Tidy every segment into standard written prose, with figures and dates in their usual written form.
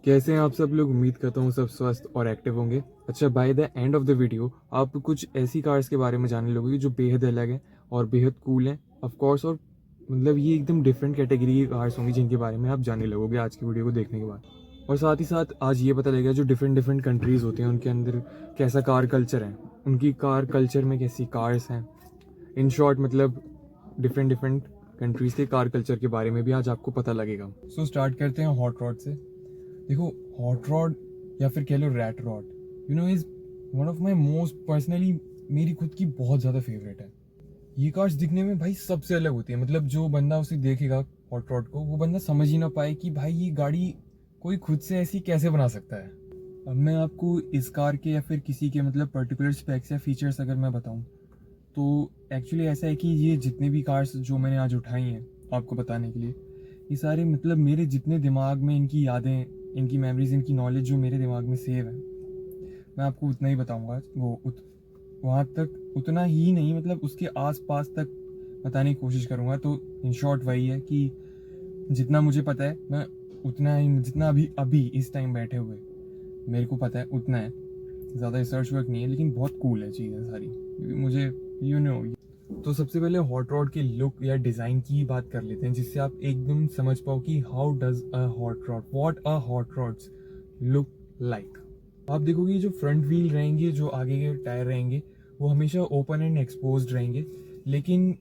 कैसे हैं आप सब लोग। उम्मीद करता हूँ सब स्वस्थ और एक्टिव होंगे। अच्छा, by the end of the video आप कुछ ऐसी कार्स के बारे में जानने लगोगे जो बेहद अलग हैं और बेहद कूल हैं ऑफ कोर्स। और मतलब ये एकदम डिफरेंट कैटेगरी की कार्स होंगी जिनके बारे में आप जानने लगोगे आज की वीडियो को देखने के बाद। और साथ ही साथ आज ये पता लगेगा जो डिफरेंट डिफरेंट कंट्रीज़ होती हैं उनके अंदर कैसा कार कल्चर है, उनकी कार कल्चर में कैसी कार्स हैं। इन शॉर्ट मतलब डिफरेंट डिफरेंट कंट्रीज़ के कार कल्चर के बारे में भी आज आपको पता लगेगा। सो स्टार्ट करते हैं हॉट रॉड से। देखो, हॉट रॉड या फिर कह लो rat rod, you know, is one of my most personally, मेरी खुद की बहुत ज़्यादा फेवरेट है। ये कार्स दिखने में भाई सबसे अलग होती है। मतलब जो बंदा उसे देखेगा हॉट रॉड को, वो बंदा समझ ही ना पाए कि भाई ये गाड़ी कोई खुद से ऐसी कैसे बना सकता है। अब मैं आपको इस कार के या फिर किसी के मतलब पर्टिकुलर स्पेक्स या फीचर्स अगर मैं बताऊं तो एक्चुअली ऐसा है कि ये जितने भी कार्स जो मैंने आज उठाई हैं आपको बताने के लिए, ये सारे मतलब मेरे जितने दिमाग में इनकी यादें, इनकी मेमोरीज, इनकी नॉलेज जो मेरे दिमाग में सेव है, मैं आपको उतना ही बताऊंगा। वहाँ तक उतना ही नहीं, मतलब उसके आसपास तक बताने की कोशिश करूँगा। तो इन शॉर्ट वही है कि जितना मुझे पता है मैं उतना ही, जितना अभी अभी इस टाइम बैठे हुए मेरे को पता है उतना है। ज़्यादा रिसर्च वर्क नहीं है, लेकिन बहुत कूल है चीज़ें सारी, क्योंकि मुझे यू नो। तो सबसे पहले हॉट रॉड के लुक या डिज़ाइन की बात कर लेते हैं, जिससे आप एकदम समझ पाओ कि how does a hot rod, what a hot rods look like. आप देखोगे जो फ्रंट व्हील रहेंगे, जो आगे के टायर रहेंगे, वो हमेशा ओपन एंड एक्सपोज्ड रहेंगे। लेकिन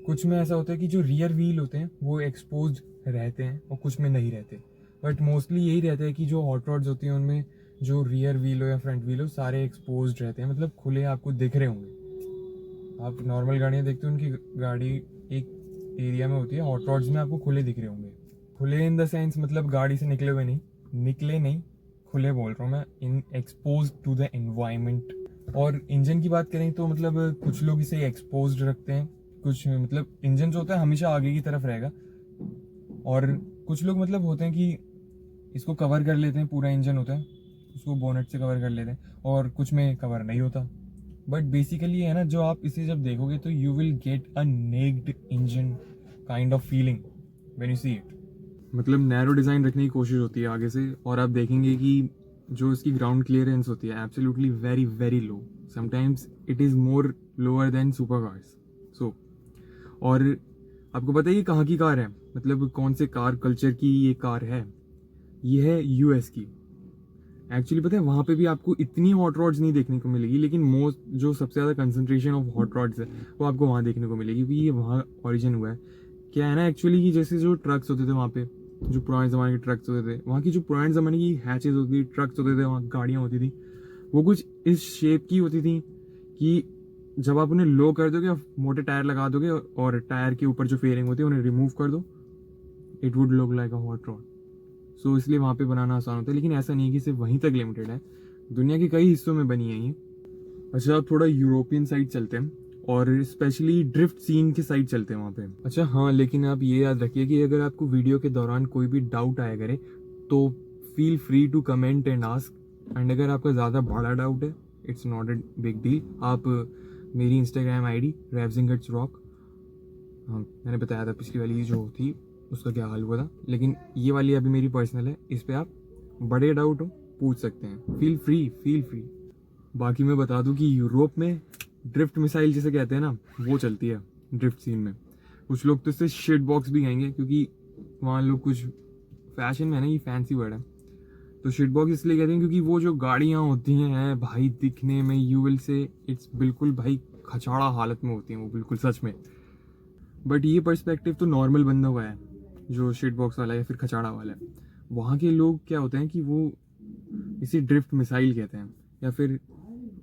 कुछ में ऐसा होता है कि जो रियर व्हील होते हैं वो एक्सपोज्ड रहते हैं और कुछ में नहीं रहते। बट मोस्टली यही रहता है कि जो हॉट रॉड्स होती हैं उनमें जो रियर व्हील हो या फ्रंट व्हील हो सारे एक्सपोज्ड रहते हैं, मतलब खुले आपको दिख रहे होंगे। आप नॉर्मल गाड़ियाँ देखते हो, उनकी गाड़ी एक एरिया में होती है, हॉट रॉड्स में आपको खुले दिख रहे होंगे। खुले इन द सेंस मतलब गाड़ी से निकले हुए नहीं, निकले नहीं, खुले बोल रहा हूँ मैं, इन एक्सपोज टू द एनवायरमेंट। और इंजन की बात करें तो मतलब कुछ लोग इसे एक्सपोज्ड रखते हैं, कुछ मतलब इंजन जो होता है हमेशा आगे की तरफ रहेगा, और कुछ लोग मतलब होते हैं कि इसको कवर कर लेते हैं, पूरा इंजन होता है उसको बोनट से कवर कर लेते हैं, और कुछ में कवर नहीं होता। बट बेसिकली है ना, जो आप इसे जब देखोगे तो you will get a naked engine kind of feeling when you see it. मतलब नैरो डिज़ाइन रखने की कोशिश होती है आगे से, और आप देखेंगे कि जो इसकी ग्राउंड क्लियरेंस होती है absolutely very very low, sometimes it is more lower than super cars. So और आपको पता है ये कहाँ की कार है, मतलब कौन से कार कल्चर की ये कार है? ये है यूएस की। एक्चुअली पता है वहाँ पे भी आपको इतनी हॉट रॉड्स नहीं देखने को मिलेगी, लेकिन मोस्ट जो सबसे ज़्यादा कंसंट्रेशन ऑफ हॉट रॉड्स है वो आपको वहाँ देखने को मिलेगी, क्योंकि ये वहाँ ओरिजिन हुआ है। क्या है ना एक्चुअली कि जैसे जो ट्रक्स होते थे वहाँ पे, जो पुराने ज़माने के ट्रक्स होते थे, वहाँ की जो पुराने ज़माने की हैचेज होती थी, ट्रक्स होते थे, वहाँ गाड़ियाँ होती थी, वो कुछ इस शेप की होती थी कि जब आप उन्हें लो कर दोगे, मोटे टायर लगा दोगे और टायर के ऊपर जो फेयरिंग होती है उन्हें रिमूव कर दो, it would look like a hot rod. So इसलिए वहाँ पे बनाना आसान होता है, लेकिन ऐसा नहीं है कि सिर्फ वहीं तक लिमिटेड है, दुनिया के कई हिस्सों में बनी है ये। अच्छा, आप थोड़ा यूरोपियन साइड चलते हैं और स्पेशली ड्रिफ्ट सीन के साइड चलते हैं वहाँ पे। अच्छा हाँ, लेकिन आप ये याद रखिए कि अगर आपको वीडियो के दौरान कोई भी डाउट आया करे तो feel free to comment and ask. And अगर आपका ज़्यादा बड़ा डाउट है, it's not a big deal, आप मेरी इंस्टाग्राम आईडी रैवजिंगट्स रॉक, हाँ मैंने बताया था पिछली वाली जो थी उसका क्या हाल हुआ था, लेकिन ये वाली अभी मेरी पर्सनल है, इस पर आप बड़े डाउट हो पूछ सकते हैं, फील फ्री फील फ्री। बाकी मैं बता दूं कि यूरोप में ड्रिफ्ट मिसाइल जिसे कहते हैं ना, वो चलती है ड्रिफ्ट सीन में। कुछ लोग तो इससे शिट बॉक्स भी कहेंगे, क्योंकि वहाँ लोग कुछ फैशन में है ना, ये फैंसी वर्ड है, तो शिट बॉक्स इसलिए कहते हैं क्योंकि वो जो गाड़ियाँ होती हैं भाई दिखने में यू विल से इट्स बिल्कुल भाई खचाड़ा हालत में होती हैं वो, बिल्कुल सच में। बट ये पर्सपेक्टिव तो नॉर्मल बंदा हुआ है जो शिट बॉक्स वाला है या फिर खचाड़ा वाला है। वहाँ के लोग क्या होते हैं कि वो इसे ड्रिफ्ट मिसाइल कहते हैं, या फिर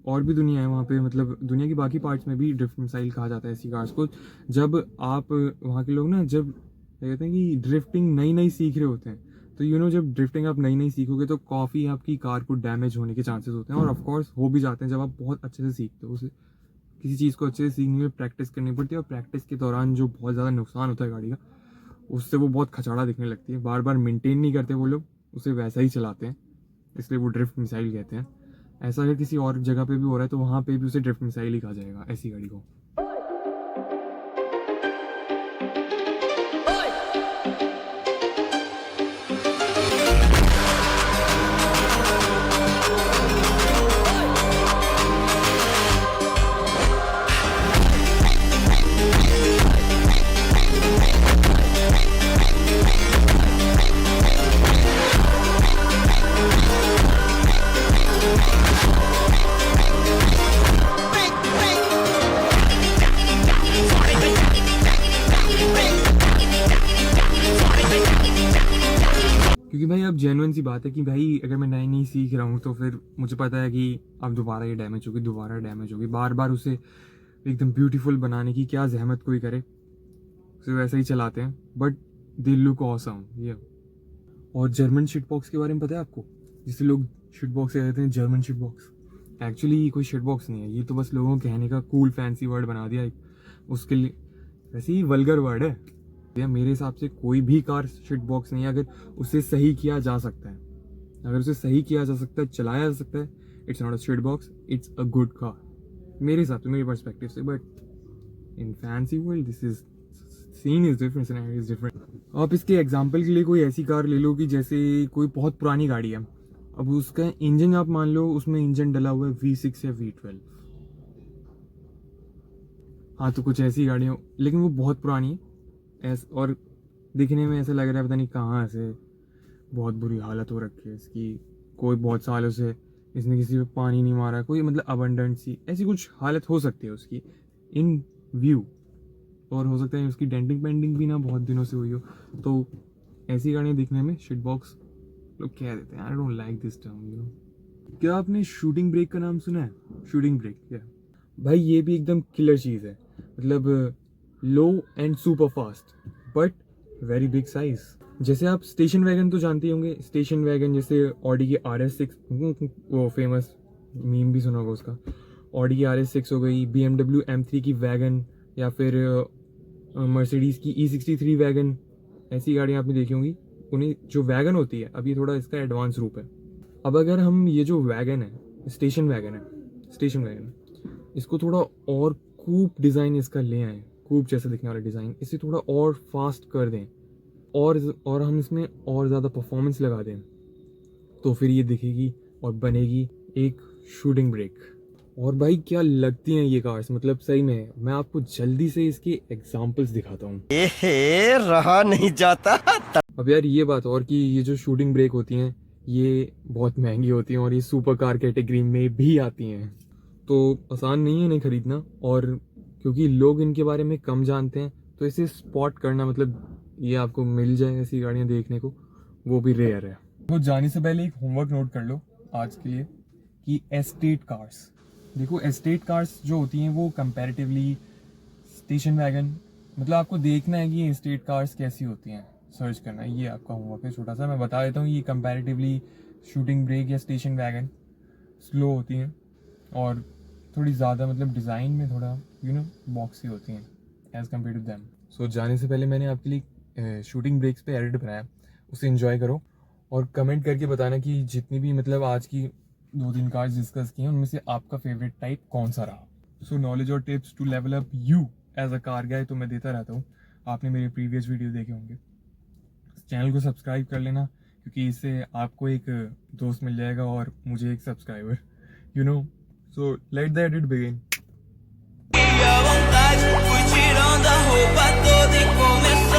और भी दुनिया है वहाँ पे, मतलब दुनिया की बाकी पार्ट्स में भी ड्रिफ्ट मिसाइल कहा जाता है ऐसी कार्स को। जब आप वहाँ के लोग ना, जब क्या कहते हैं कि ड्रिफ्टिंग नई नई सीख रहे होते हैं, तो यू नो जब ड्रिफ्टिंग आप नई नई सीखोगे तो काफ़ी आपकी कार को डैमेज होने के चांसेस होते हैं, और ऑफकोर्स हो भी जाते हैं जब आप बहुत अच्छे से सीखते हो। उसे किसी चीज़ को अच्छे से सीखने में प्रैक्टिस करनी पड़ती है, और प्रैक्टिस के दौरान जो बहुत ज़्यादा नुकसान होता है गाड़ी का, उससे वो बहुत खचाड़ा दिखने लगती है। बार बार मेंटेन नहीं करते वो लोग, उसे वैसा ही चलाते हैं, इसलिए वो ड्रिफ्ट मिसाइल कहते हैं। ऐसा अगर किसी और जगह पे भी हो रहा है तो वहाँ पे भी उसे ड्रिफ्ट मिसाइल ही कहा जाएगा ऐसी गाड़ी को। क्योंकि भाई अब जेन्युइन सी बात है कि भाई अगर मैं नई नई सीख रहा हूँ तो फिर मुझे पता है कि अब दोबारा ये डैमेज होगी, दोबारा डैमेज होगी, बार बार उसे एकदम ब्यूटीफुल बनाने की क्या जहमत कोई करे, उसे वैसे ही चलाते हैं, बट दे लुक ऑसम। ये और जर्मन शिट बॉक्स के बारे में पता है आपको? जिसे लोग शिट बॉक्स कहते हैं, जर्मन शिट बॉक्स। एक्चुअली ये कोई शिट बॉक्स नहीं है, ये तो बस लोगों को कहने का कूल फैंसी वर्ड बना दिया एक, उसके लिए वैसे ही वल्गर वर्ड है। या मेरे हिसाब से कोई भी कार शिट बॉक्स नहीं है अगर उसे सही किया जा सकता है। अगर उसे सही किया जा सकता है, चलाया जा सकता है, it's not a shit box, it's a good car मेरे हिसाब से, मेरे पर्सपेक्टिव से। But in fancy world this is seen is different, scenario is different. आप इसके एग्जांपल के लिए कोई ऐसी कार ले लो कि जैसे कोई बहुत पुरानी गाड़ी है, अब उसका इंजन आप मान लो उसमें इंजन डला हुआ है V6 या V12। हाँ, तो कुछ ऐसी गाड़ियाँ, लेकिन वो बहुत पुरानी है और दिखने में ऐसा लग रहा है पता नहीं कहाँ से बहुत बुरी हालत हो रखी है इसकी, कोई बहुत सालों से इसने किसी पे पानी नहीं मारा, कोई मतलब अबंडेंट सी ऐसी कुछ हालत हो सकती है उसकी इन व्यू, और हो सकता है उसकी डेंटिंग पेंटिंग भी ना बहुत दिनों से हुई हो। तो ऐसी गाड़ियाँ दिखने में शिट बॉक्स लोग कह देते हैं। I don't like this term, you know. क्या आपने शूटिंग ब्रेक का नाम सुना है? शूटिंग ब्रेक, क्या भाई, ये भी एकदम किलर चीज़ है। मतलब low and super fast but very big size. जैसे आप स्टेशन वैगन तो जानते ही होंगे, स्टेशन वैगन जैसे ऑडी की RS6, वो फेमस मीम भी सुना होगा उसका, ऑडी की RS6 हो गई, BMW M3 की वैगन, या फिर मर्सिडीज़ की E63 वैगन, ऐसी गाड़ियाँ आपने देखी होंगी। उन्हें जो वैगन होती है, अब ये थोड़ा इसका एडवांस रूप है। अब अगर हम ये जो वैगन है, स्टेशन वैगन, इसको थोड़ा और कूप डिज़ाइन इसका ले आए, कूप जैसा दिखने वाला डिज़ाइन, इसे थोड़ा और फास्ट कर दें और हम इसमें और ज़्यादा परफॉर्मेंस लगा दें, तो फिर ये दिखेगी और बनेगी एक शूटिंग ब्रेक। और भाई क्या लगती हैं ये कार्स, मतलब सही में। मैं आपको जल्दी से इसके एग्जांपल्स दिखाता हूँ। रहा नहीं जाता। अब यार ये बात और कि ये जो शूटिंग ब्रेक होती हैं ये बहुत महंगी होती हैं और ये सुपर कार कैटेगरी में भी आती हैं, तो आसान नहीं है इन्हें खरीदना। और क्योंकि लोग इनके बारे में कम जानते हैं तो इसे स्पॉट करना, मतलब ये आपको मिल जाए ऐसी गाड़ियाँ देखने को, वो भी रेयर है। तो जाने से पहले एक होमवर्क नोट कर लो आज के लिए कि एस्टेट कार्स, देखो एस्टेट कार्स जो होती हैं वो कंपैरेटिवली स्टेशन वैगन, मतलब आपको देखना है कि ये एस्टेट कार्स कैसी होती हैं, सर्च करना है। ये आपका होमवर्क है छोटा सा, मैं बता देता हूँ। ये कंपैरेटिवली शूटिंग ब्रेक या स्टेशन वैगन स्लो होती हैं और थोड़ी ज़्यादा, मतलब डिज़ाइन में थोड़ा बॉक्सी होती हैं एज़ कम्पेयर टू दैम। सो जाने से पहले मैंने आपके लिए शूटिंग ब्रेक्स पे एडिट बनाया, उसे एंजॉय करो और कमेंट करके बताना कि जितनी भी मतलब आज की 2-3 कार्स डिस्कस की हैं उनमें से आपका फेवरेट टाइप कौन सा रहा। सो नॉलेज और tips to level up you as a car guy तो मैं देता रहता हूँ, आपने मेरे प्रीवियस वीडियो देखे होंगे। चैनल को सब्सक्राइब कर लेना क्योंकि इससे आपको एक दोस्त मिल जाएगा और मुझे एक subscriber, so let the edit begin. Fui tirando a roupa toda e começou